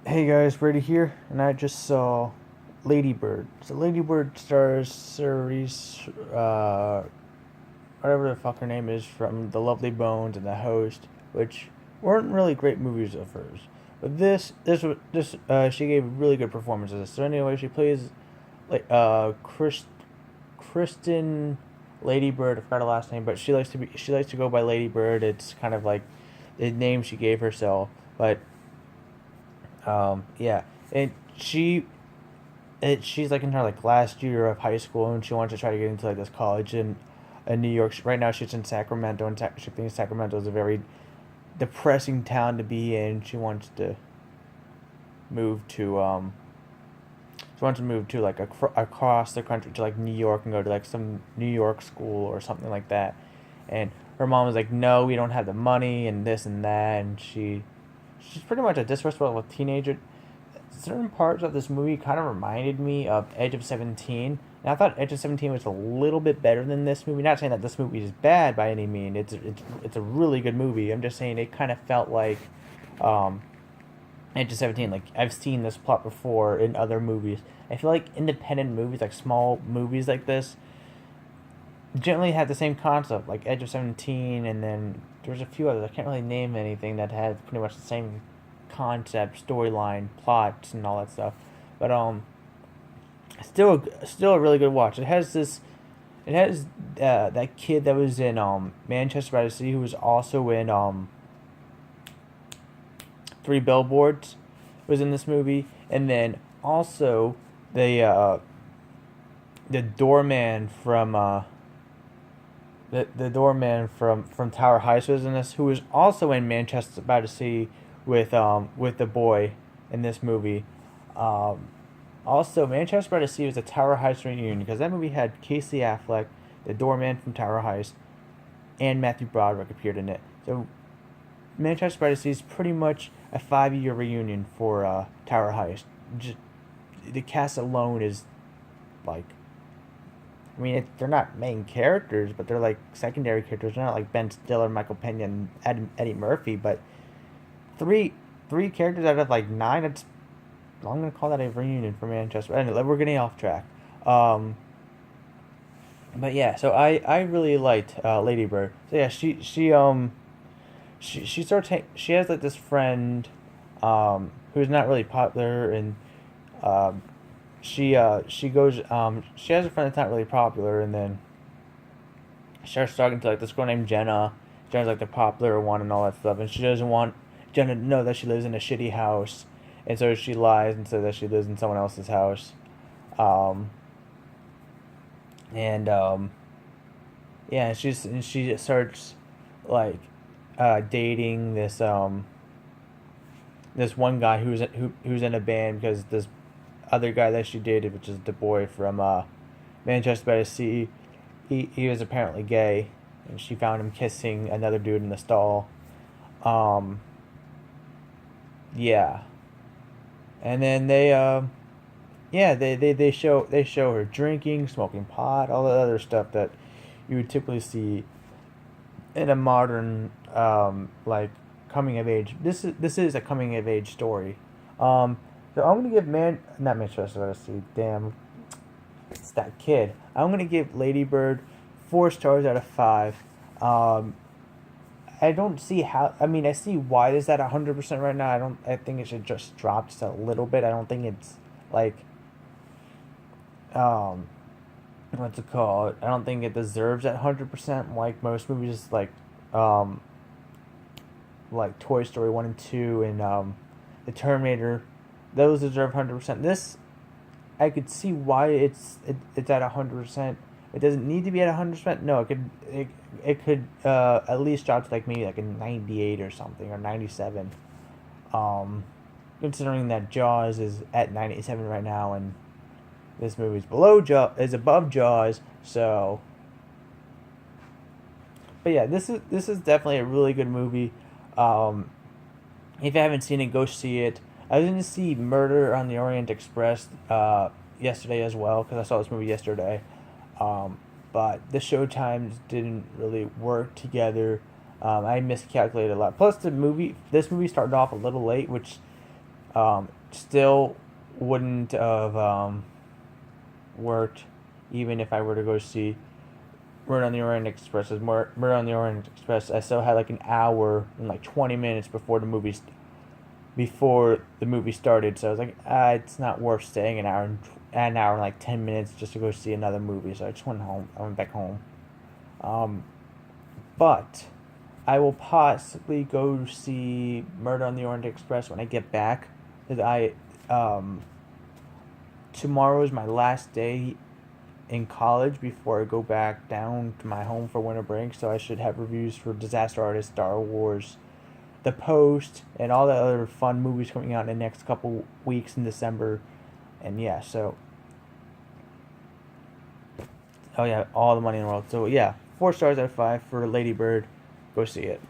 Hey guys, Brady here, and I just saw Lady Bird. So Lady Bird stars Cerise, whatever the fuck her name is, from The Lovely Bones and The Host, which weren't really great movies of hers. But she gave a really good performances. So anyway, she plays like Kristen Lady Bird. I forgot her last name, but she likes to go by Lady Bird. It's kind of like the name she gave herself, but yeah, and she's like in her like last year of high school, and she wants to try to get into like this college in New York. Right now, she's in Sacramento, and she thinks Sacramento is a very depressing town to be in. Move to um, she wants to move to like across the country to like New York and go to like some New York school or something like that. And her mom was like, "No, we don't have the money," and this and that, and she's pretty much a disrespectful teenager. Certain parts of this movie kind of reminded me of Edge of 17. And I thought Edge of 17 was a little bit better than this movie. Not saying that this movie is bad by any means. It's a really good movie. I'm just saying it kind of felt like um, Edge of 17. Like, I've seen this plot before in other movies. I feel like independent movies, like small movies like this, generally had the same concept, like Edge of 17, and then there's a few others. I can't really name anything that had pretty much the same concept, storyline, plots, and all that stuff. But still a really good watch. It has that kid that was in Manchester by the Sea, who was also in Three Billboards, was in this movie, and then also the doorman from the doorman from Tower Heights was in this, who was also in Manchester by the Sea with the boy in this movie. Um, Also, Manchester by the Sea was a Tower Heights reunion because that movie had Casey Affleck, the doorman from Tower Heights, and Matthew Broderick appeared in it. So Manchester by the Sea is pretty much a 5 year reunion for Tower Heights. Just, the cast alone is like, I mean, they're not main characters, but they're like secondary characters. They're not like Ben Stiller, Michael Pena, and Eddie Murphy, but three three characters out of like nine. I'm gonna call that a reunion for Manchester. Anyway, we're getting off track. Um, but yeah, so I really liked Lady Bird. So yeah, she she has like this friend, who's not really popular, and um, she has a friend that's not really popular, and then she starts talking to like this girl named Jenna. Jenna's like the popular one and all that stuff, and she doesn't want Jenna to know that she lives in a shitty house, and so she lies and says that she lives in someone else's house. Um, and Yeah, and she starts like dating this one guy who's in a band because this other guy that she dated, which is the boy from Manchester by the Sea, he was apparently gay, and she found him kissing another dude in the stall. Um, yeah, and then they show her drinking, smoking pot, all the other stuff that you would typically see in a modern like coming of age. This is a coming of age story. Um, so I'm gonna give man not Manchester by the Sea. Damn, it's that kid. I'm gonna give Lady Bird 4 stars out of 5. Um, I don't see how. I mean, I see why it's at 100% right now. I don't. I think it should just drop just a little bit. I don't think it's like um what's it called? I don't think it deserves at 100% like most movies um like Toy Story 1 and 2 and the Terminator. Those deserve 100%. This I could see why it's at 100%. It doesn't need to be at 100%. No, it could at least drop to like maybe like a 98 or something or 97. Um, Considering that Jaws is at 97 right now and this movie's is above Jaws. So, but yeah, this is definitely a really good movie. Um, if you haven't seen it, go see it. I was going to see Murder on the Orient Express yesterday as well because I saw this movie yesterday. Um, but the show times didn't really work together. I miscalculated a lot. Plus, this movie started off a little late, which Still wouldn't have worked even if I were to go see Murder on the Orient Express. As Murder on the Orient Express, I still had like an hour and like 20 minutes before the movie started. So I was like, it's not worth staying an hour and like 10 minutes just to go see another movie. So I just went home. I went back home. Um, but I will possibly go see Murder on the Orient Express when I get back. Cause tomorrow is my last day in college before I go back down to my home for winter break. So I should have reviews for Disaster Artist, Star Wars, The Post, and all the other fun movies coming out in the next couple weeks in December. And yeah, so oh yeah, all the money in the world. So yeah, 4 stars out of 5 for Lady Bird. Go see it.